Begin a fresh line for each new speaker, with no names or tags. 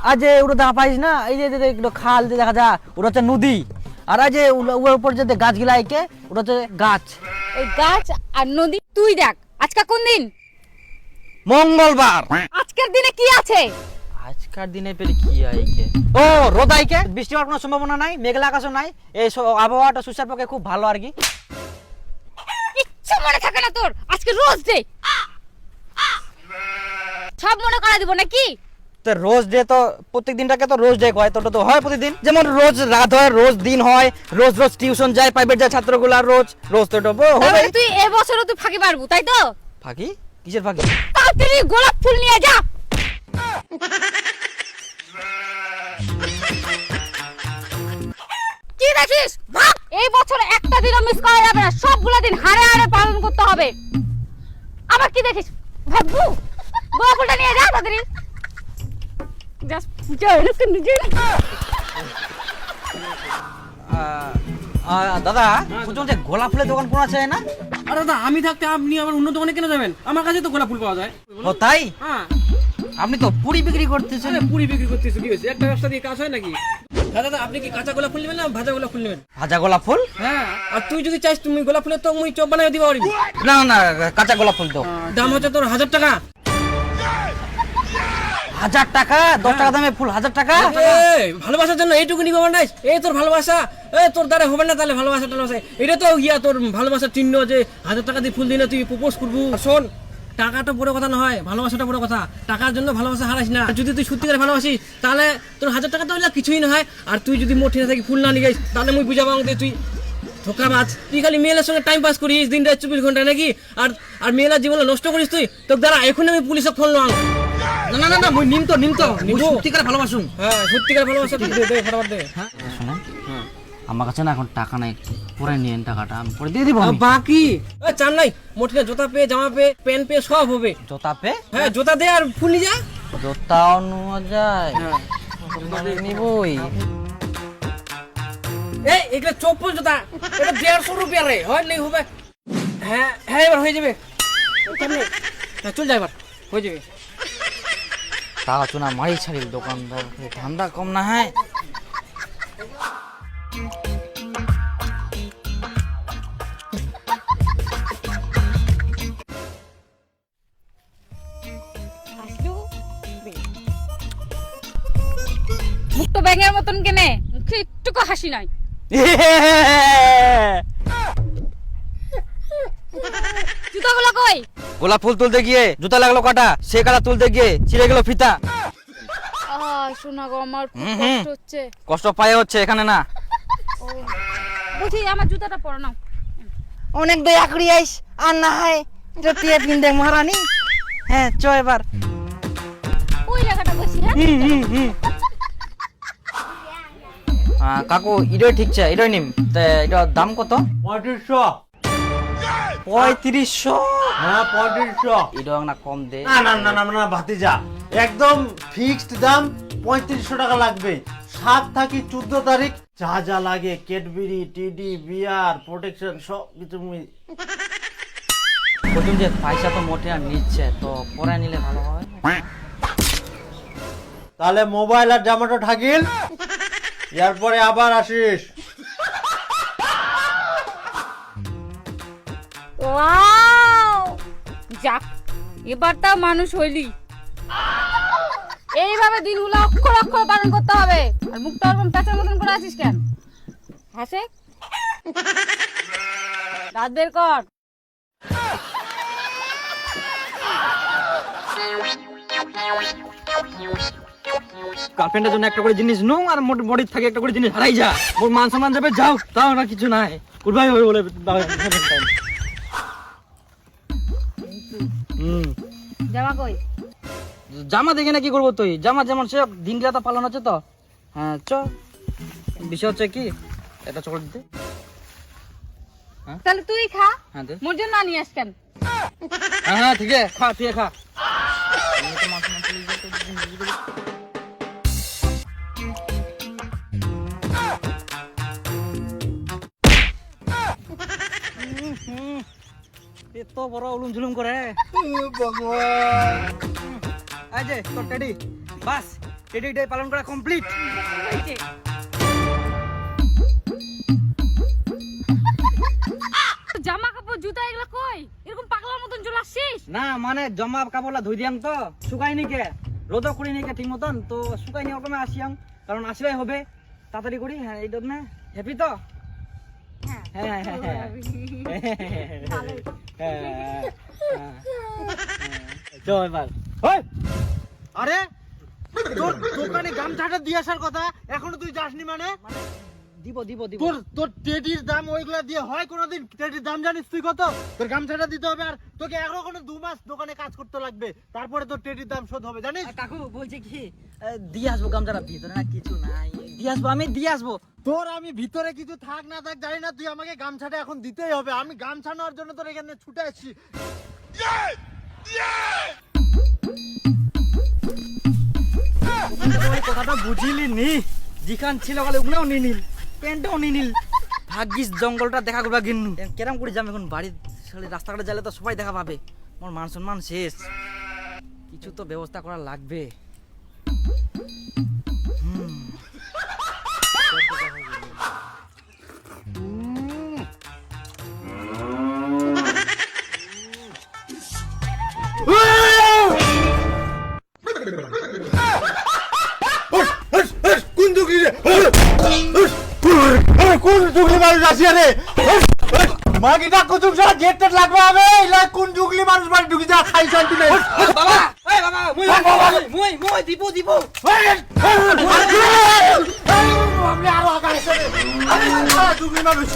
আর যে ওটা দেখা পাইস না, এই যে একটু খাল যে দেখা যায় ওটা হচ্ছে নদী, আর এই যে ওর উপর যে গাছগুলা আইকে ওটা হচ্ছে গাছ।
ওই গাছ আর নদী তুই দেখ। আজকে কোন দিন?
মঙ্গলবার।
আজকের দিনে কি আছে?
আজকার দিনে পেলে কি আইকে, ও রোদ আইকে, বৃষ্টি হওয়ার কোনো সম্ভাবনা নাই, মেঘলা আকাশও নাই, এই আবহাওয়াটা সুসার পক্ষে খুব ভালো আর কি।
কিচ্ছু মনে থাকে না তোর? আজকে রোজ ডে, সব মনে করা দিব নাকি?
তো রোজ ডে তো প্রত্যেক দিনটাকে তো রোজ ডে হয়, তো তো হয় প্রতিদিন, যেমন রোজ রাত হয়, রোজ দিন হয়, রোজ রোজ টিউশন যায় প্রাইভেট যায় ছাত্রগুলা, রোজ রোজ তো হবে।
তাহলে তুই এবছরও তুই ফাঁকি মারবো তাই তো?
ফাঁকি? কিসের ফাঁকি?
তাড়াতাড়ি গোলাপ ফুল নিয়ে যা। কি দেখিস? ভাগ! এই বছর একটা দিনও মিস করা যাবে না, সবগুলো দিন হারে হারে পালন করতে হবে। আবার কি দেখিস? ভাগবু গোলাপ ফুলটা নিয়ে যা তাড়াতাড়ি। জাস্ট যা এরকম নিজে।
দাদা শুনছো যে গোলাপ ফুলের দোকান কোন আছে না?
আর দাদা আমি থাকতে আপনি আবার অন্য দোকানে কেন যাবেন? আমার কাছে তো গোলাপ ফুল পাওয়া যায়।
ও তাই?
হ্যাঁ।
আপনি তো পুরি বিক্রি করতেছেন।
আরে পুরি বিক্রি করতেছো কি হয়েছে? একটা ব্যবসা দিয়ে কাজ হয় নাকি? দাদা আপনি কি কাঁচা গোলাপ ফুল নেবেন না ভাজা গোলাপ ফুল নেবেন?
ভাজা গোলাপ ফুল?
হ্যাঁ। আর তুই যদি চাইস তুমি গোলাপ ফুলের তো মুই চপ বানাই দিবা পারি।
না না কাঁচা গোলাপ ফুল তো।
দাম হচ্ছে তোর 1000 টাকা।
1000 টাকা? 10 টাকা দামে ফুল 1000 টাকা?
এই ভালোবাসার জন্য এইটুকু নিবা মানে? এই তোর ভালোবাসা, এই তোর দ্বারা হবে না তাহলে ভালোবাসা টালোবাসা। এটা তো ইয়া তোর ভালোবাসার চিহ্ন যে 1000 টাকা দিয়ে ফুল দিলে তুই প্রপোজ করবো। শোন, টাকাটা বড় কথা নয়, ভালোবাসাটা বড় কথা। টাকার জন্য ভালোবাসা হারাইস না। যদি তুই সত্যিকারে ভালোবাসিস তাহলে তোর 1000 টাকা তো হইলে কিছুই না হয়। আর তুই যদি মোট ঠিক থাকি ফুল না নিয়ে যাইস তাহলে মুই বুঝাবো যে তুই ধোকাবাজ। তুই খালি মেয়েদের সঙ্গে টাইম পাস করিস দিন রাত 24 ঘন্টা নাকি? আর আর মেয়েদের জীবন নষ্ট করিস তুই। তোর দ্বারা এখন আমি পুলিশে ফোন লাগাম।
না না না মুই নিমতো মুই সত্যিকার ভালোবাসুম।
হ্যাঁ সত্যিকার ভালোবাসা তুই দে ফটাফট দে।
হ্যাঁ শুনুন, আমার কাছে না এখন টাকা নাই, পরে নিয়েন টাকাটা, আমি পরে দিয়ে দিব।
বাকি চান নাই? মোটে জুতা পে, জামা পে, প্যান্ট পে সব হবে।
জোতা পে?
হ্যাঁ জুতা দে আর ফুল নিয়ে যা।
জোতাও নেওয়া যায়? নিবই।
এই এগুলো চপ্পল জুতা, এটা 150 রুপিয়া রে, হয় নাই হবে? হ্যাঁ হ্যাঁ এবার হয়ে যাবে। কেমনে? হ্যাঁ চল যা এবার, হয়ে যাবে।
টাকা চুনা মারি ছাড়ি দোকানদার, ঠান্ডা কম না হয়।
মুখ তো ব্যাঙের মতন কেনে, মুখে একটুকু হাসি নাই। জুতাগুলো কই?
গোলাপ ফুল তুলতে গিয়ে জুতা লাগলো কাটা, সে কাটা তুলতে গিয়ে ছিঁড়ে গেল ফিতা।
শোনা গো আমার খুব কষ্ট হচ্ছে।
কষ্ট পায়ে হচ্ছে এখানে না।
বুঝি আমার জুতাটা পরে নাও।
অনেক দয়া করি আইস, আর না হয় এটা টিয়া পিন্দে মহারানী। হ্যাঁ চ এবার।
ওই জায়গাটা বসি। হ্যাঁ
কাকু এটাই ঠিক আছে, এটাই নিম। তা এটার দাম কত?
3500।
3500?
হ্যাঁ 3500।
এটা না কম দে।
না না না না না ভাতিজা, একদম ফিক্সড দাম 3500 টাকা লাগবে। 7 থাকি 14 তারিখ যা যা লাগে ক্যাডবেরি, টিডি, বিয়ার, প্রোটেকশন সব কিছু
বলুন যে পয়সা তো মোটে আর নিচ্ছে, তো পরে নিলে ভালো হবে।
তাহলে মোবাইল আর জামাটা ঠাকিল, এরপরে আবার আসিস।
ওয়াও! যাক, এবার তাও মানুষ হইলি। এইভাবে দিনগুলো অক্ষর অক্ষর পালন করতে হবে। আর মুখটা ওরকম প্যাঁচার মতন করে আছিস কেন? হাসে রাত বের কর।
গার্লফ্রেন্ডের জন্য একটা করে জিনিস নুং, আর মোট বডি থাকে একটা করে জিনিস হারাই যা, মোর মান সম্মান যাবে, যাও তাও না কিছু নাই। উঠবাই হবে বলে
জামা কই?
জামা দেখে না কি করবো তুই? জামা যেমন সে দিনগুলা তো পালন হচ্ছে তো। হ্যাঁ চ, বিষয় হচ্ছে কি, এটা চকলেট দিতে।
তাহলে তুই খা।
হ্যাঁ দে।
মোর জন্য আনি আস কেন?
হ্যাঁ হ্যাঁ ঠিক আছে, খা তুই খা। এত বড় উলুম ঝুলুম করে ভগবান। এই যে তোর টেডি, বাস টেডি ডে পালন করা কমপ্লিট।
জামা কাপড় জুতা এগুলো কই? এরকম পাগলার মতন চলে আসছিস?
না মানে জামা কাপড়লা ধুই দিয়াম তো শুকাইনি কে, রোদও করি নি কে ঠিক মতন, তো শুকাইনি ওরকম আসিয়াম, কারণ আসলেই হবে তাড়াতাড়ি করি। হ্যাঁ এই জন্য হ্যাপি তো।
হ্যাঁ
হ্যাঁ হ্যাঁ হ্যাঁ
ভালোই।
চল এবার।
ওই! আরে তোর দোকানে গামছাটা দিয়ে আসার কথা, এখনো তুই যাসনি মানে?
দিব দিব দিব।
তোর টেডির দাম ওইগুলা দিয়ে হয় কোনোদিন? টেডির দাম জানিস তুই কত? তোর গামছাটা দিতে হবে, আর তোকে এখনো 2 মাস দোকানে কাজ করতে লাগবে, তারপরে তোর টেডির দাম শোধ হবে জানিস?
কাকু বলছে কি দিয়ে আসবো গামছাটা, ভিতরে না কিছু নাই, দিয়ে আসবো, আমি দিয়ে আসবো।
তোর আমি ভিতরে কিছু থাক না থাক জানি না, তুই আমাকে গামছাটা এখন দিতেই হবে। আমি গামছা নেওয়ার জন্য তোর এখানে ছুটে আসছি।
ওই কথাটা বুঝিলি নি, যেখান ছিল গেলে ওগুলোও নি নিল, প্যান্টও নি নিল। ভাগ্যিস জঙ্গলটা দেখা করবা গিন্নু। কেরাম করে যাম এখন বাড়ির রাস্তাঘাটে গেলে তো সবাই দেখা পাবে, আমার মান সম্মান শেষ। কিছু তো ব্যবস্থা করা লাগবে।
কোন দুগলি রে? কোন দুগলি মানুষ আসিয়া রে? মাগিটা কুতুব সারা গেট লাগবে হবে। ইলা কোন দুগলি মানুষ বাড়ি ঢুকি যা খাই শান্তি নাই।
বাবা এই বাবা মুই মুই দিব দিব।
আপনি আরো আগাইছে রে। দুগলি মানুষ।